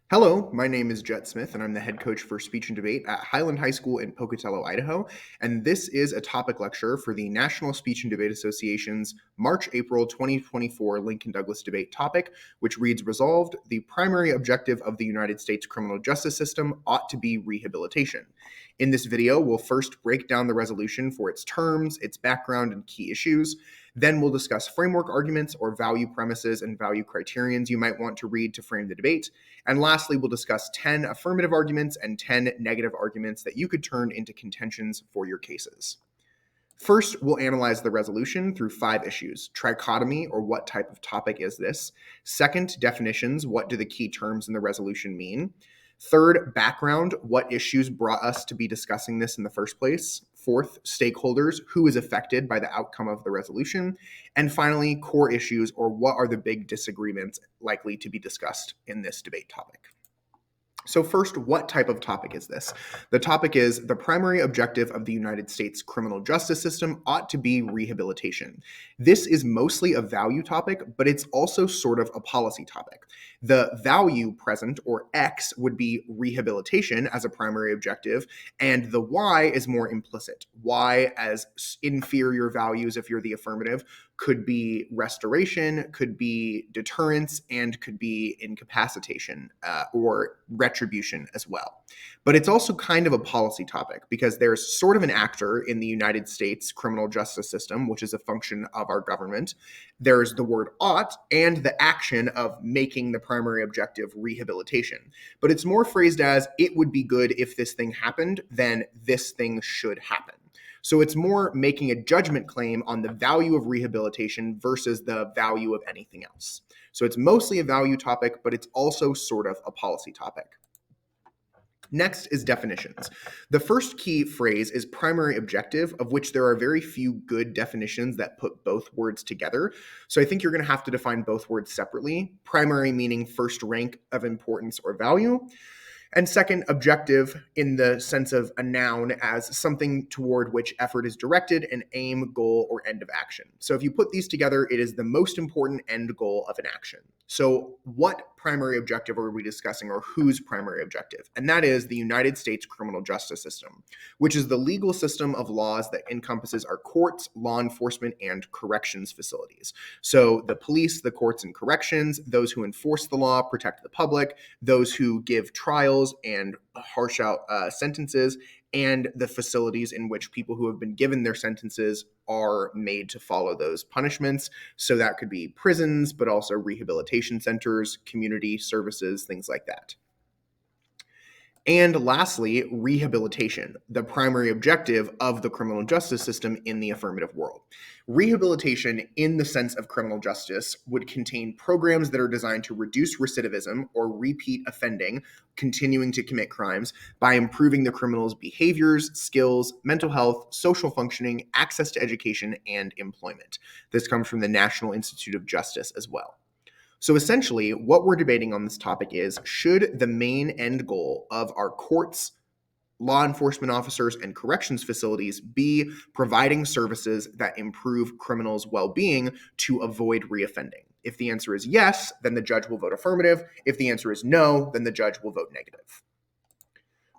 Hello, my name is Jet Smith, and I'm the head coach for speech and debate at Highland High School in Pocatello, Idaho. And this is a topic lecture for the National Speech and Debate Association's March-April 2024 Lincoln Douglas debate topic, which reads Resolved, the primary objective of the United States criminal justice system ought to be rehabilitation. In this video, we'll first break down the resolution for its terms, its background, and key issues. Then we'll discuss framework arguments or value premises and value criterions you might want to read to frame the debate. And lastly, we'll discuss 10 affirmative arguments and 10 negative arguments that you could turn into contentions for your cases. First, we'll analyze the resolution through 5 issues. Trichotomy, or what type of topic is this? Second, definitions, what do the key terms in the resolution mean? Third, background, what issues brought us to be discussing this in the first place? Fourth, stakeholders, who is affected by the outcome of the resolution? And finally, core issues, or what are the big disagreements likely to be discussed in this debate topic? So first, what type of topic is this? The topic is the primary objective of the United States criminal justice system ought to be rehabilitation. This is mostly a value topic, but it's also sort of a policy topic. The value present, or X, would be rehabilitation as a primary objective, and the Y is more implicit. Y as inferior values, if you're the affirmative, could be restoration, could be deterrence, and could be incapacitation or retribution as well. But it's also kind of a policy topic because there's sort of an actor in the United States criminal justice system, which is a function of our government. There's the word ought and the action of making the primary objective rehabilitation. But it's more phrased as it would be good if this thing happened, then this thing should happen. So it's more making a judgment claim on the value of rehabilitation versus the value of anything else. So it's mostly a value topic, but it's also sort of a policy topic. Next is definitions. The first key phrase is primary objective, of which there are very few good definitions that put both words together. So I think you're going to have to define both words separately. Primary meaning first rank of importance or value. And second, objective in the sense of a noun as something toward which effort is directed, an aim, goal, or end of action. So if you put these together, it is the most important end goal of an action. So what primary objective are we discussing, or whose primary objective? And that is the United States criminal justice system, which is the legal system of laws that encompasses our courts, law enforcement, and corrections facilities. So the police, the courts and corrections, those who enforce the law, protect the public, those who give trials and harsh out sentences, and the facilities in which people who have been given their sentences are made to follow those punishments. So that could be prisons, but also rehabilitation centers, community services, things like that. And lastly, rehabilitation, the primary objective of the criminal justice system in the affirmative world. Rehabilitation, in the sense of criminal justice, would contain programs that are designed to reduce recidivism or repeat offending, continuing to commit crimes, by improving the criminal's behaviors, skills, mental health, social functioning, access to education, and employment. This comes from the National Institute of Justice as well. So essentially, what we're debating on this topic is, should the main end goal of our courts, law enforcement officers, and corrections facilities be providing services that improve criminals' well-being to avoid reoffending? If the answer is yes, then the judge will vote affirmative. If the answer is no, then the judge will vote negative.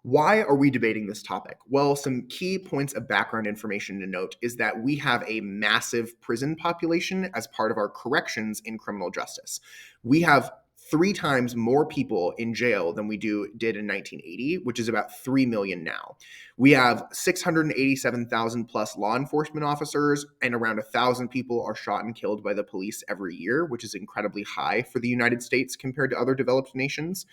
Why are we debating this topic? Well, some key points of background information to note is that we have a massive prison population as part of our corrections in criminal justice. We have 3 times more people in jail than we did in 1980, which is about 3 million now. We have 687,000 plus law enforcement officers, and around 1,000 people are shot and killed by the police every year, which is incredibly high for the United States compared to other developed nations.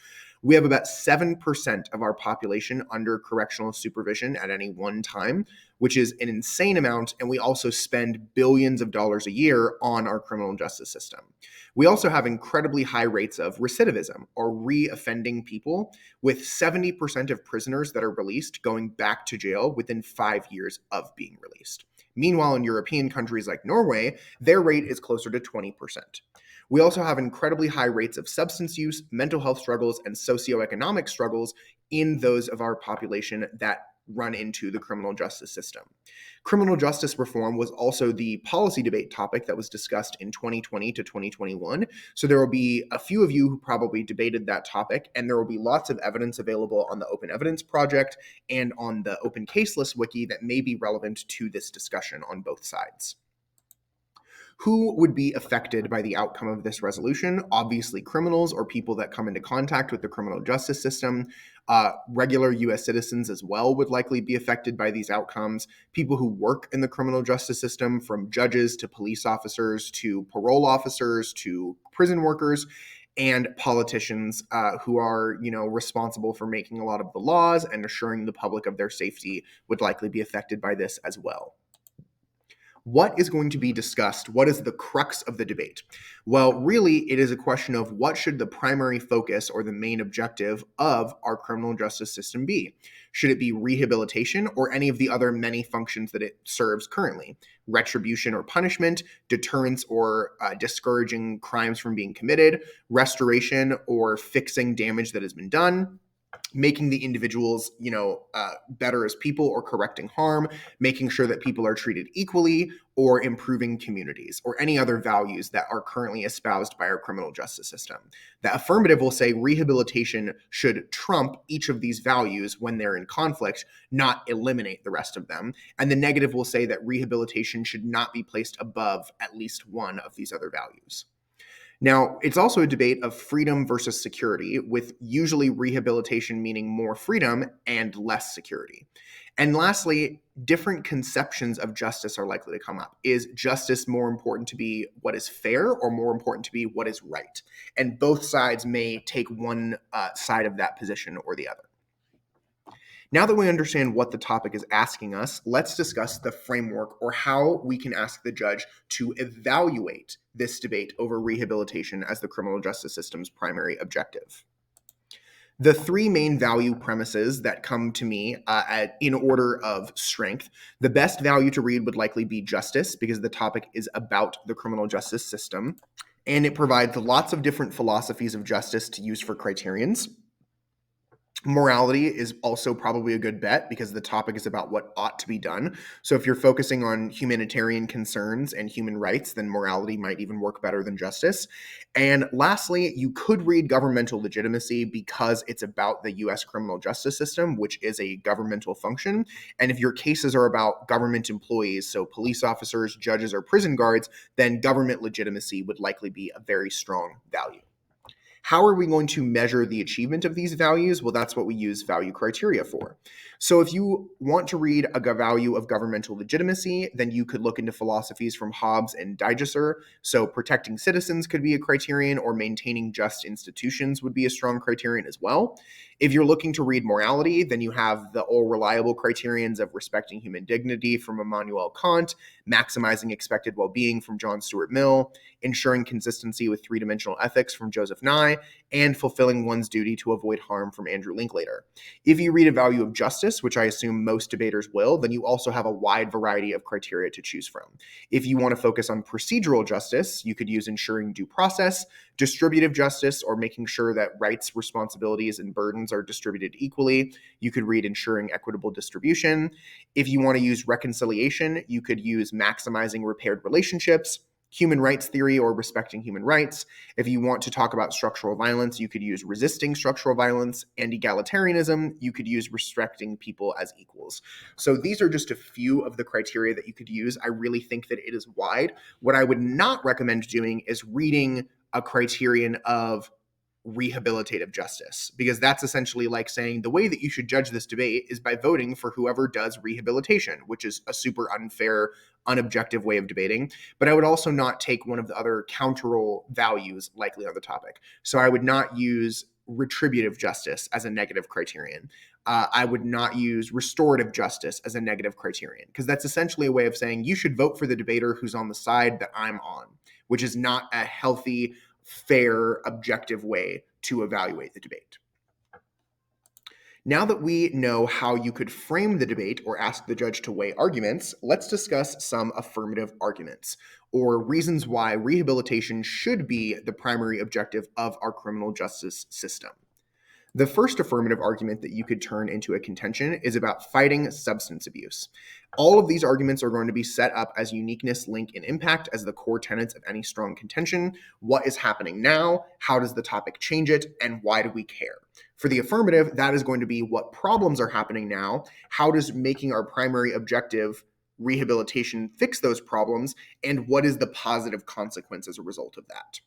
We have about 7% of our population under correctional supervision at any one time, which is an insane amount, and we also spend billions of dollars a year on our criminal justice system. We also have incredibly high rates of recidivism, or reoffending people, with 70% of prisoners that are released going back to jail within 5 years of being released. Meanwhile, in European countries like Norway, their rate is closer to 20%. We also have incredibly high rates of substance use, mental health struggles, and socioeconomic struggles in those of our population that run into the criminal justice system. Criminal justice reform was also the policy debate topic that was discussed in 2020 to 2021. So there will be a few of you who probably debated that topic, and there will be lots of evidence available on the Open Evidence Project and on the Open Case List Wiki that may be relevant to this discussion on both sides. Who would be affected by the outcome of this resolution? Obviously, criminals or people that come into contact with the criminal justice system. Regular US citizens as well would likely be affected by these outcomes. People who work in the criminal justice system, from judges to police officers to parole officers to prison workers, and politicians who are, responsible for making a lot of the laws and assuring the public of their safety would likely be affected by this as well. What is going to be discussed? What is the crux of the debate? Well, really, it is a question of what should the primary focus or the main objective of our criminal justice system be? Should it be rehabilitation or any of the other many functions that it serves currently? Retribution or punishment, deterrence or discouraging crimes from being committed, restoration or fixing damage that has been done, making the individuals, better as people or correcting harm, making sure that people are treated equally, or improving communities, or any other values that are currently espoused by our criminal justice system. The affirmative will say rehabilitation should trump each of these values when they're in conflict, not eliminate the rest of them. And the negative will say that rehabilitation should not be placed above at least one of these other values. Now, it's also a debate of freedom versus security, with usually rehabilitation meaning more freedom and less security. And lastly, different conceptions of justice are likely to come up. Is justice more important to be what is fair or more important to be what is right? And both sides may take one side of that position or the other. Now that we understand what the topic is asking us, let's discuss the framework or how we can ask the judge to evaluate this debate over rehabilitation as the criminal justice system's primary objective. The three main value premises that come to me in order of strength. The best value to read would likely be justice, because the topic is about the criminal justice system, and it provides lots of different philosophies of justice to use for criterions. Morality is also probably a good bet, because the topic is about what ought to be done. So if you're focusing on humanitarian concerns and human rights, then morality might even work better than justice. And lastly, you could read governmental legitimacy, because it's about the US criminal justice system, which is a governmental function. And if your cases are about government employees, so police officers, judges, or prison guards, then government legitimacy would likely be a very strong value. How are we going to measure the achievement of these values? Well, that's what we use value criteria for. So if you want to read a value of governmental legitimacy, then you could look into philosophies from Hobbes and Dijkstra. So protecting citizens could be a criterion, or maintaining just institutions would be a strong criterion as well. If you're looking to read morality, then you have the all reliable criterions of respecting human dignity from Immanuel Kant, maximizing expected well-being from John Stuart Mill, ensuring consistency with three-dimensional ethics from Joseph Nye, and fulfilling one's duty to avoid harm from Andrew Linklater. If you read a value of justice, which I assume most debaters will, then you also have a wide variety of criteria to choose from. If you want to focus on procedural justice, you could use ensuring due process, distributive justice, or making sure that rights, responsibilities, and burdens are distributed equally. You could read ensuring equitable distribution. If you want to use reconciliation, you could use maximizing repaired relationships, human rights theory, or respecting human rights. If you want to talk about structural violence, you could use resisting structural violence, and egalitarianism, you could use respecting people as equals. So these are just a few of the criteria that you could use. I really think that it is wide. What I would not recommend doing is reading a criterion of rehabilitative justice, because that's essentially like saying the way that you should judge this debate is by voting for whoever does rehabilitation, which is a super unfair, unobjective way of debating. But I would also not take one of the other counterol values likely on the topic. So I would not use retributive justice as a negative criterion. I would not use restorative justice as a negative criterion, because that's essentially a way of saying you should vote for the debater who's on the side that I'm on, which is not a healthy, fair, objective way to evaluate the debate. Now that we know how you could frame the debate or ask the judge to weigh arguments, let's discuss some affirmative arguments, or reasons why rehabilitation should be the primary objective of our criminal justice system. The first affirmative argument that you could turn into a contention is about fighting substance abuse. All of these arguments are going to be set up as uniqueness, link, and impact as the core tenets of any strong contention. What is happening now? How does the topic change it? And why do we care? For the affirmative, that is going to be what problems are happening now. How does making our primary objective rehabilitation fix those problems? And what is the positive consequence as a result of that?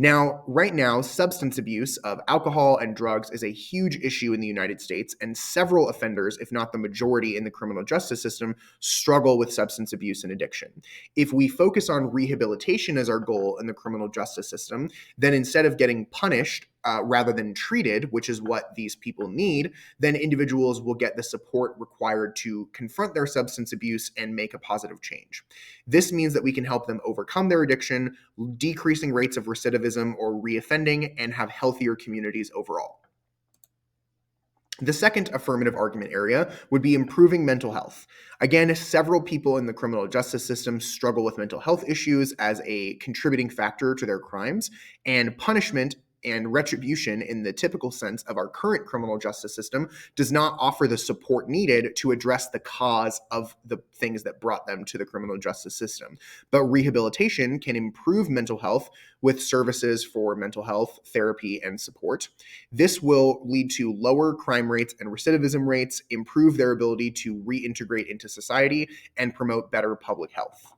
Now, right now, substance abuse of alcohol and drugs is a huge issue in the United States, and several offenders, if not the majority in the criminal justice system, struggle with substance abuse and addiction. If we focus on rehabilitation as our goal in the criminal justice system, then instead of getting punished, rather than treated, which is what these people need, then individuals will get the support required to confront their substance abuse and make a positive change. This means that we can help them overcome their addiction, decreasing rates of recidivism or reoffending, and have healthier communities overall. The second affirmative argument area would be improving mental health. Again, several people in the criminal justice system struggle with mental health issues as a contributing factor to their crimes, and punishment and retribution in the typical sense of our current criminal justice system does not offer the support needed to address the cause of the things that brought them to the criminal justice system. But rehabilitation can improve mental health with services for mental health, therapy, and support. This will lead to lower crime rates and recidivism rates, improve their ability to reintegrate into society, and promote better public health.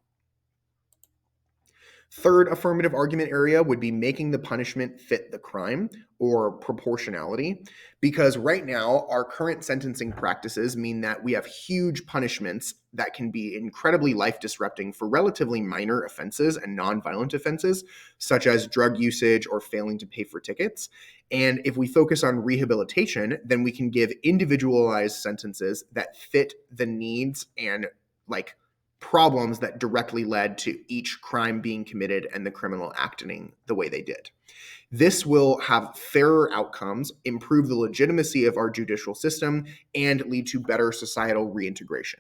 Third affirmative argument area would be making the punishment fit the crime or proportionality, because right now our current sentencing practices mean that we have huge punishments that can be incredibly life disrupting for relatively minor offenses and nonviolent offenses, such as drug usage or failing to pay for tickets. And if we focus on rehabilitation, then we can give individualized sentences that fit the needs and like problems that directly led to each crime being committed and the criminal acting the way they did. This will have fairer outcomes, improve the legitimacy of our judicial system, and lead to better societal reintegration.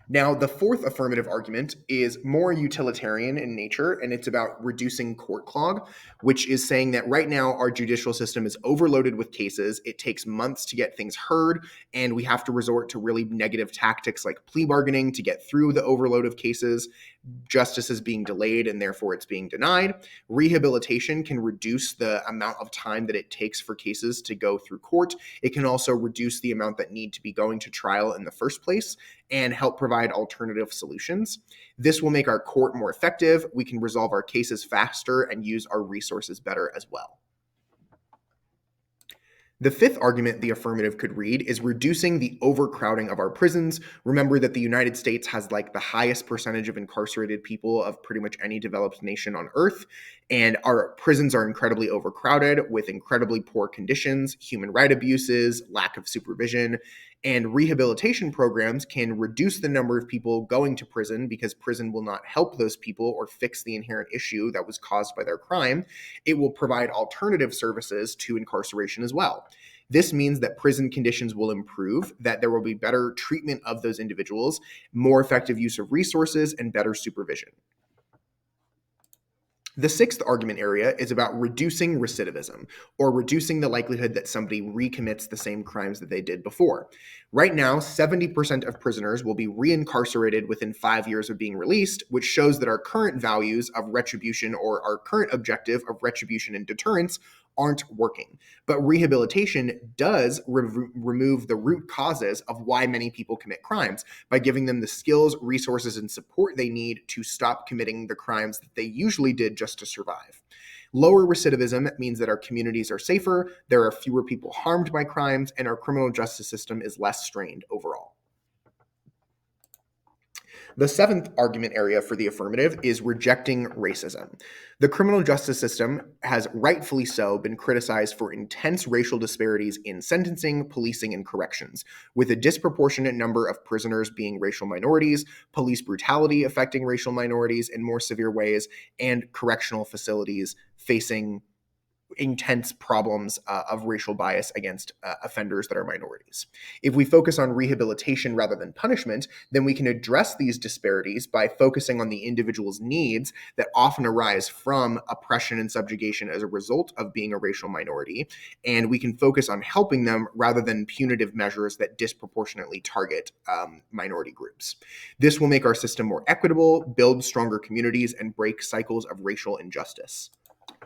Now, the fourth affirmative argument is more utilitarian in nature, and it's about reducing court clog, which is saying that right now our judicial system is overloaded with cases. It takes months to get things heard, and we have to resort to really negative tactics like plea bargaining to get through the overload of cases. Justice is being delayed and therefore it's being denied. Rehabilitation can reduce the amount of time that it takes for cases to go through court. It can also reduce the amount that need to be going to trial in the first place and help provide alternative solutions. This will make our court more effective. We can resolve our cases faster and use our resources better as well. The fifth argument the affirmative could read is reducing the overcrowding of our prisons. Remember that the United States has like the highest percentage of incarcerated people of pretty much any developed nation on earth, and our prisons are incredibly overcrowded with incredibly poor conditions, human rights abuses, lack of supervision, and rehabilitation programs can reduce the number of people going to prison because prison will not help those people or fix the inherent issue that was caused by their crime. It will provide alternative services to incarceration as well. This means that prison conditions will improve, that there will be better treatment of those individuals, more effective use of resources, and better supervision. The sixth argument area is about reducing recidivism, or reducing the likelihood that somebody recommits the same crimes that they did before. Right now, 70% of prisoners will be reincarcerated within 5 years of being released, which shows that our current values of retribution or our current objective of retribution and deterrence aren't working. But rehabilitation does remove the root causes of why many people commit crimes by giving them the skills, resources, and support they need to stop committing the crimes that they usually did just to survive. Lower recidivism means that our communities are safer, there are fewer people harmed by crimes, and our criminal justice system is less strained overall. The seventh argument area for the affirmative is rejecting racism. The criminal justice system has rightfully so been criticized for intense racial disparities in sentencing, policing, and corrections, with a disproportionate number of prisoners being racial minorities, police brutality affecting racial minorities in more severe ways, and correctional facilities facing intense problems of racial bias against offenders that are minorities. If we focus on rehabilitation rather than punishment, then we can address these disparities by focusing on the individual's needs that often arise from oppression and subjugation as a result of being a racial minority, and we can focus on helping them rather than punitive measures that disproportionately target minority groups. This will make our system more equitable, build stronger communities, and break cycles of racial injustice.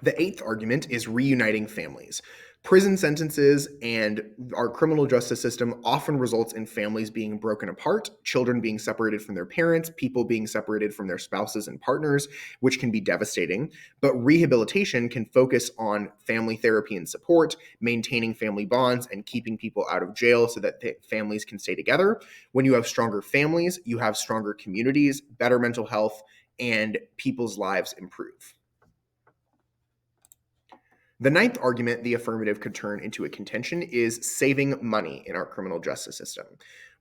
The eighth argument is reuniting families. Prison sentences and our criminal justice system often results in families being broken apart, children being separated from their parents, people being separated from their spouses and partners, which can be devastating. But rehabilitation can focus on family therapy and support, maintaining family bonds, and keeping people out of jail so that families can stay together. When you have stronger families, you have stronger communities, better mental health, and people's lives improve. The ninth argument the affirmative could turn into a contention is saving money in our criminal justice system.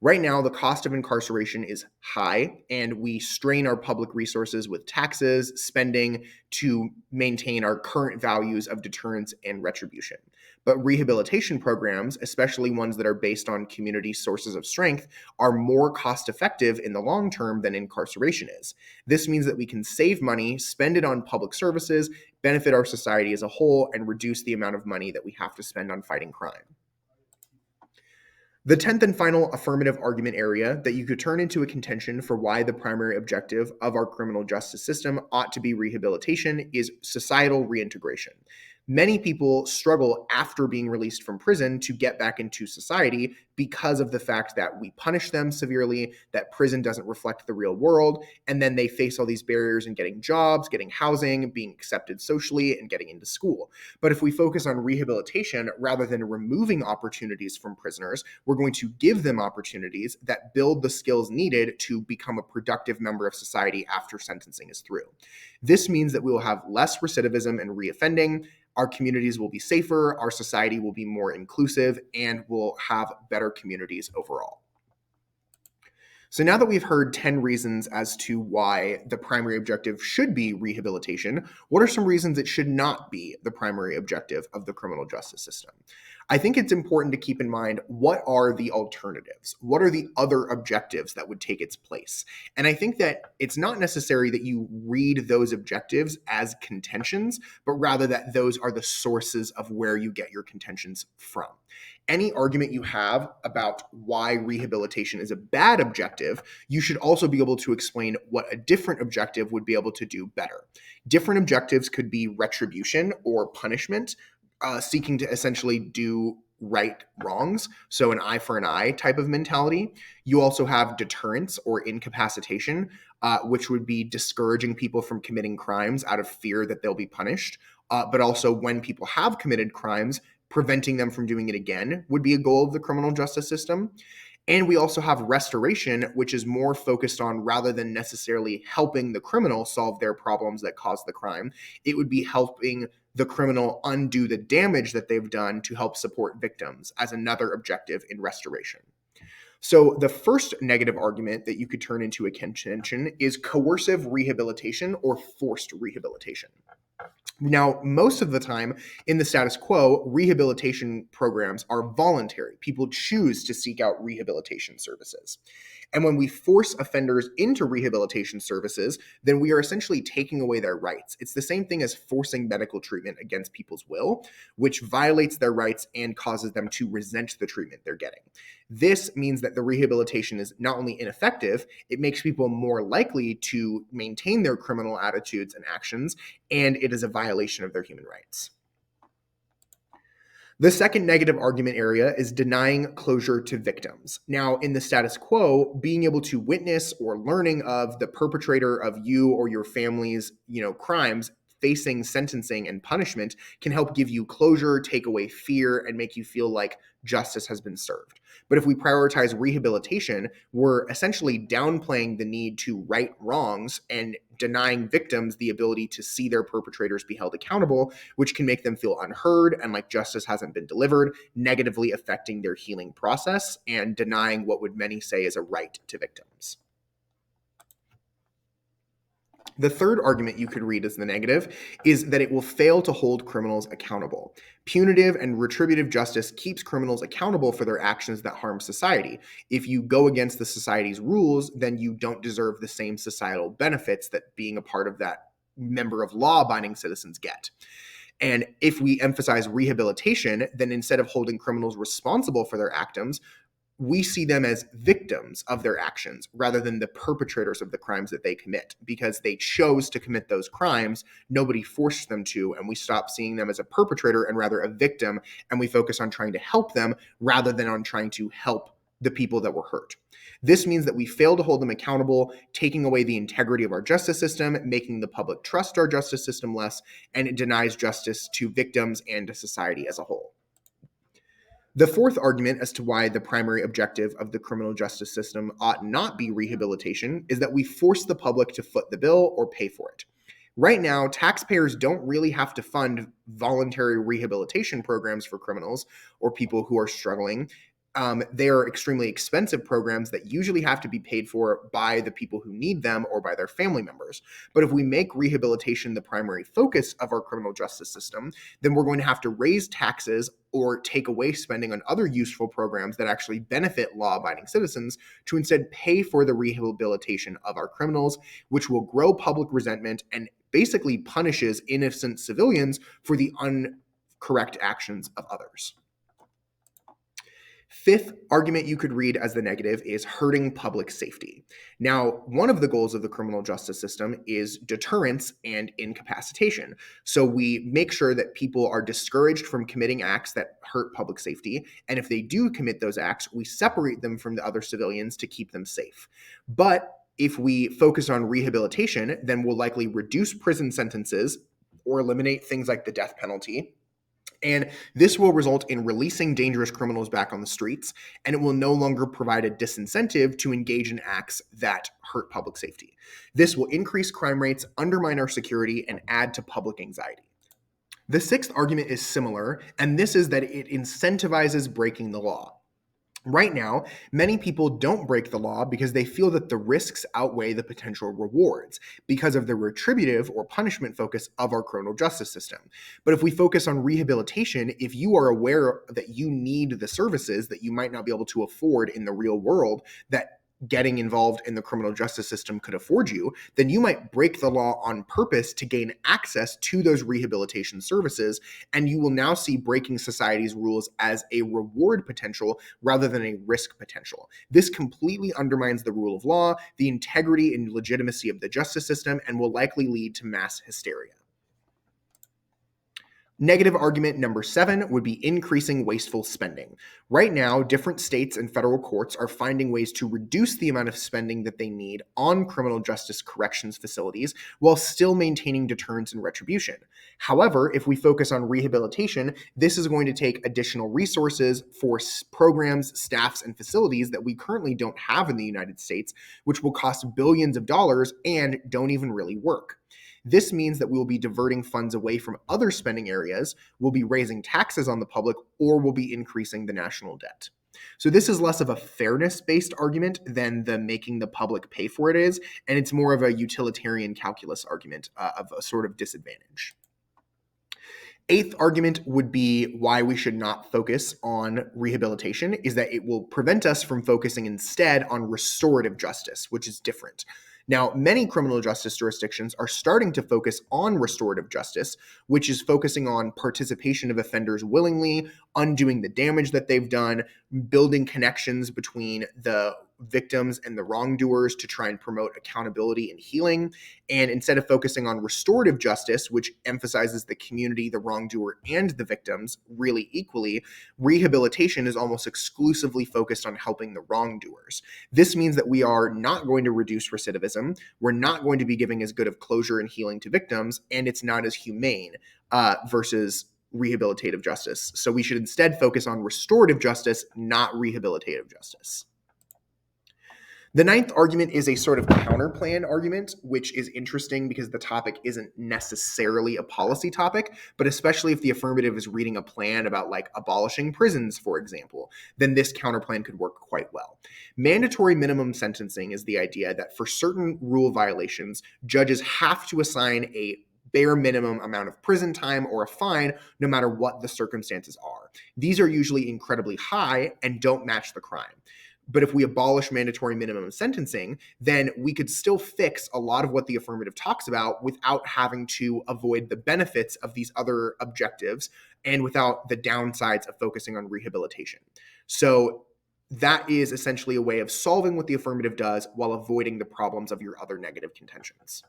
Right now, the cost of incarceration is high, and we strain our public resources with taxes, spending to maintain our current values of deterrence and retribution. But rehabilitation programs, especially ones that are based on community sources of strength, are more cost effective in the long term than incarceration is. This means that we can save money, spend it on public services, benefit our society as a whole, and reduce the amount of money that we have to spend on fighting crime. The 10th and final affirmative argument area that you could turn into a contention for why the primary objective of our criminal justice system ought to be rehabilitation is societal reintegration. Many people struggle after being released from prison to get back into society because of the fact that we punish them severely, that prison doesn't reflect the real world, and then they face all these barriers in getting jobs, getting housing, being accepted socially, and getting into school. But if we focus on rehabilitation rather than removing opportunities from prisoners, we're going to give them opportunities that build the skills needed to become a productive member of society after sentencing is through. This means that we will have less recidivism and reoffending. Our communities will be safer, our society will be more inclusive, and we'll have better communities overall. So now that we've heard 10 reasons as to why the primary objective should be rehabilitation, what are some reasons it should not be the primary objective of the criminal justice system? I think it's important to keep in mind, what are the alternatives? What are the other objectives that would take its place? And I think that it's not necessary that you read those objectives as contentions, but rather that those are the sources of where you get your contentions from. Any argument you have about why rehabilitation is a bad objective, you should also be able to explain what a different objective would be able to do better. Different objectives could be retribution or punishment, seeking to essentially do right wrongs, so an eye for an eye type of mentality. You also have deterrence or incapacitation, which would be discouraging people from committing crimes out of fear that they'll be punished. But also, when people have committed crimes, preventing them from doing it again would be a goal of the criminal justice system. And we also have restoration, which is more focused on, rather than necessarily helping the criminal solve their problems that caused the crime, it would be helping the criminal undo the damage that they've done to help support victims as another objective in restoration. So the first negative argument that you could turn into a contention is coercive rehabilitation or forced rehabilitation. Now, most of the time in the status quo, rehabilitation programs are voluntary. People choose to seek out rehabilitation services. And when we force offenders into rehabilitation services, then we are essentially taking away their rights. It's the same thing as forcing medical treatment against people's will, which violates their rights and causes them to resent the treatment they're getting. This means that the rehabilitation is not only ineffective, it makes people more likely to maintain their criminal attitudes and actions, and it is a violation of their human rights. The second negative argument area is denying closure to victims. Now, in the status quo, being able to witness or learning of the perpetrator of you or your family's, crimes facing sentencing and punishment can help give you closure, take away fear, and make you feel like justice has been served. But if we prioritize rehabilitation, we're essentially downplaying the need to right wrongs and denying victims the ability to see their perpetrators be held accountable, which can make them feel unheard and like justice hasn't been delivered, negatively affecting their healing process and denying what would many say is a right to victims. The third argument you could read as the negative is that it will fail to hold criminals accountable. Punitive and retributive justice keeps criminals accountable for their actions that harm society. If you go against the society's rules, then you don't deserve the same societal benefits that being a part of that member of law abiding citizens get. And if we emphasize rehabilitation, then instead of holding criminals responsible for their actions, we see them as victims of their actions rather than the perpetrators of the crimes that they commit because they chose to commit those crimes. Nobody forced them to, and we stop seeing them as a perpetrator and rather a victim, and we focus on trying to help them rather than on trying to help the people that were hurt. This means that we fail to hold them accountable, taking away the integrity of our justice system, making the public trust our justice system less, and it denies justice to victims and to society as a whole. The fourth argument as to why the primary objective of the criminal justice system ought not be rehabilitation is that we force the public to foot the bill or pay for it. Right now, taxpayers don't really have to fund voluntary rehabilitation programs for criminals or people who are struggling. They are extremely expensive programs that usually have to be paid for by the people who need them or by their family members. But if we make rehabilitation the primary focus of our criminal justice system, then we're going to have to raise taxes or take away spending on other useful programs that actually benefit law-abiding citizens to instead pay for the rehabilitation of our criminals, which will grow public resentment and basically punishes innocent civilians for the incorrect actions of others. Fifth argument you could read as the negative is hurting public safety. Now, one of the goals of the criminal justice system is deterrence and incapacitation. So we make sure that people are discouraged from committing acts that hurt public safety. And if they do commit those acts, we separate them from the other civilians to keep them safe. But if we focus on rehabilitation, then we'll likely reduce prison sentences or eliminate things like the death penalty. And this will result in releasing dangerous criminals back on the streets, and it will no longer provide a disincentive to engage in acts that hurt public safety. This will increase crime rates, undermine our security, and add to public anxiety. The sixth argument is similar, and this is that it incentivizes breaking the law. Right now, many people don't break the law because they feel that the risks outweigh the potential rewards because of the retributive or punishment focus of our criminal justice system. But if we focus on rehabilitation, if you are aware that you need the services that you might not be able to afford in the real world, that getting involved in the criminal justice system could afford you, then you might break the law on purpose to gain access to those rehabilitation services. And you will now see breaking society's rules as a reward potential rather than a risk potential. This completely undermines the rule of law, the integrity and legitimacy of the justice system, and will likely lead to mass hysteria. Negative argument number 7 would be increasing wasteful spending. Right now, different states and federal courts are finding ways to reduce the amount of spending that they need on criminal justice corrections facilities while still maintaining deterrence and retribution. However, if we focus on rehabilitation, this is going to take additional resources for programs, staffs, and facilities that we currently don't have in the United States, which will cost billions of dollars and don't even really work. This means that we will be diverting funds away from other spending areas, we'll be raising taxes on the public, or we'll be increasing the national debt. So this is less of a fairness-based argument than the making the public pay for it is, and it's more of a utilitarian calculus argument of a sort of disadvantage. Eighth argument would be why we should not focus on rehabilitation is that it will prevent us from focusing instead on restorative justice, which is different. Now, many criminal justice jurisdictions are starting to focus on restorative justice, which is focusing on participation of offenders willingly, undoing the damage that they've done, building connections between the victims and the wrongdoers to try and promote accountability and healing. And instead of focusing on restorative justice, which emphasizes the community, the wrongdoer, and the victims really equally, rehabilitation is almost exclusively focused on helping the wrongdoers. This means that we are not going to reduce recidivism, we're not going to be giving as good of closure and healing to victims, and it's not as humane versus rehabilitative justice. So we should instead focus on restorative justice, not rehabilitative justice. The ninth argument is a sort of counterplan argument, which is interesting because the topic isn't necessarily a policy topic, but especially if the affirmative is reading a plan about like abolishing prisons, for example, then this counterplan could work quite well. Mandatory minimum sentencing is the idea that for certain rule violations, judges have to assign a bare minimum amount of prison time or a fine, no matter what the circumstances are. These are usually incredibly high and don't match the crime. But if we abolish mandatory minimum sentencing, then we could still fix a lot of what the affirmative talks about without having to avoid the benefits of these other objectives and without the downsides of focusing on rehabilitation. So that is essentially a way of solving what the affirmative does while avoiding the problems of your other negative contentions.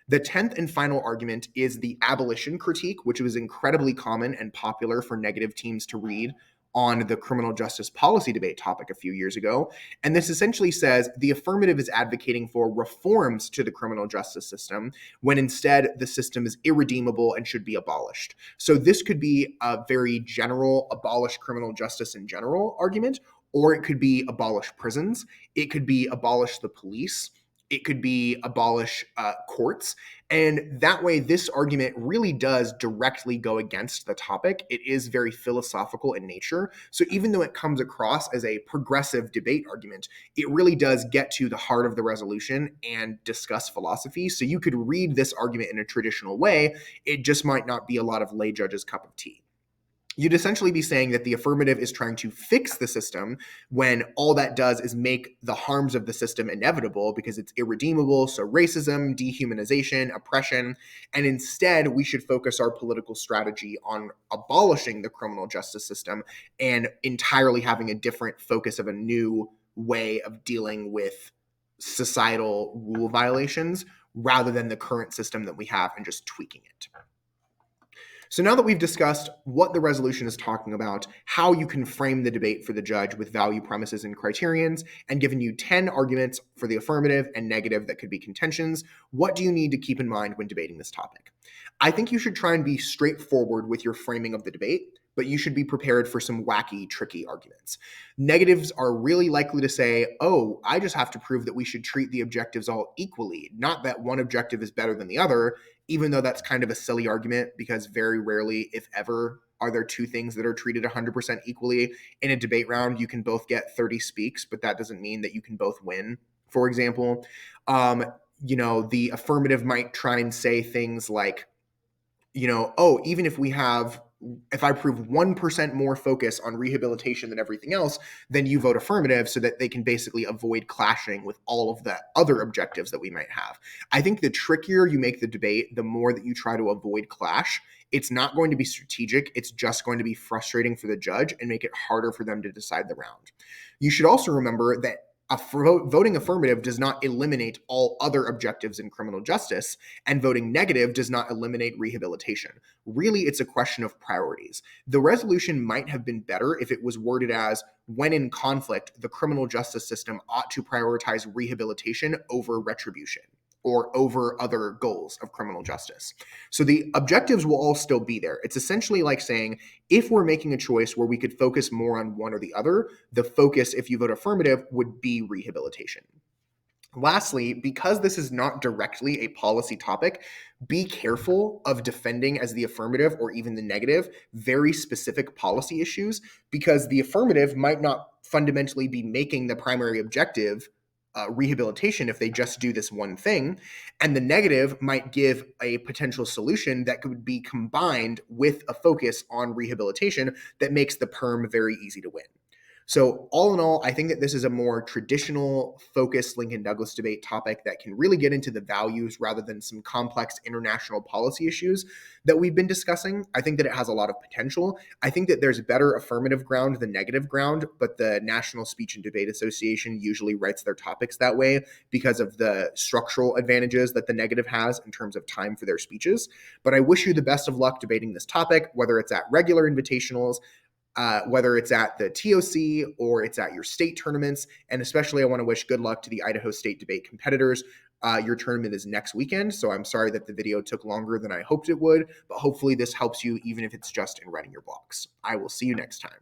The 10th and final argument is the abolition critique, which was incredibly common and popular for negative teams to read on the criminal justice policy debate topic a few years ago. And this essentially says the affirmative is advocating for reforms to the criminal justice system when instead the system is irredeemable and should be abolished. So this could be a very general abolish criminal justice in general argument, or it could be abolish prisons. It could be abolish the police. It could be abolish courts. And that way, this argument really does directly go against the topic. It is very philosophical in nature. So even though it comes across as a progressive debate argument, it really does get to the heart of the resolution and discuss philosophy. So you could read this argument in a traditional way. It just might not be a lot of lay judges' cup of tea. You'd essentially be saying that the affirmative is trying to fix the system when all that does is make the harms of the system inevitable because it's irredeemable. So racism, dehumanization, oppression, and instead we should focus our political strategy on abolishing the criminal justice system and entirely having a different focus of a new way of dealing with societal rule violations rather than the current system that we have and just tweaking it. So now that we've discussed what the resolution is talking about, how you can frame the debate for the judge with value premises and criterions, and given you 10 arguments for the affirmative and negative that could be contentions, what do you need to keep in mind when debating this topic? I think you should try and be straightforward with your framing of the debate, but you should be prepared for some wacky, tricky arguments. Negatives are really likely to say, oh, I just have to prove that we should treat the objectives all equally, not that one objective is better than the other, even though that's kind of a silly argument because very rarely, if ever, are there two things that are treated 100% equally. In a debate round, you can both get 30 speaks, but that doesn't mean that you can both win, for example. The affirmative might try and say things like, oh, even if I prove 1% more focus on rehabilitation than everything else, then you vote affirmative so that they can basically avoid clashing with all of the other objectives that we might have. I think the trickier you make the debate, the more that you try to avoid clash. It's not going to be strategic. It's just going to be frustrating for the judge and make it harder for them to decide the round. You should also remember that voting affirmative does not eliminate all other objectives in criminal justice, and voting negative does not eliminate rehabilitation. Really, it's a question of priorities. The resolution might have been better if it was worded as, when in conflict, the criminal justice system ought to prioritize rehabilitation over retribution or over other goals of criminal justice. So the objectives will all still be there. It's essentially like saying, if we're making a choice where we could focus more on one or the other, the focus, if you vote affirmative, would be rehabilitation. Lastly, because this is not directly a policy topic, be careful of defending as the affirmative or even the negative very specific policy issues, because the affirmative might not fundamentally be making the primary objective rehabilitation if they just do this one thing, and the negative might give a potential solution that could be combined with a focus on rehabilitation that makes the perm very easy to win. So all in all, I think that this is a more traditional focused Lincoln Douglas debate topic that can really get into the values rather than some complex international policy issues that we've been discussing. I think that it has a lot of potential. I think that there's better affirmative ground than negative ground, but the National Speech and Debate Association usually writes their topics that way because of the structural advantages that the negative has in terms of time for their speeches. But I wish you the best of luck debating this topic, whether it's at regular invitationals, whether it's at the TOC or it's at your state tournaments. And especially I want to wish good luck to the Idaho State debate competitors. Your tournament is next weekend, so I'm sorry that the video took longer than I hoped it would, but hopefully this helps you even if it's just in writing your blocks. I will see you next time.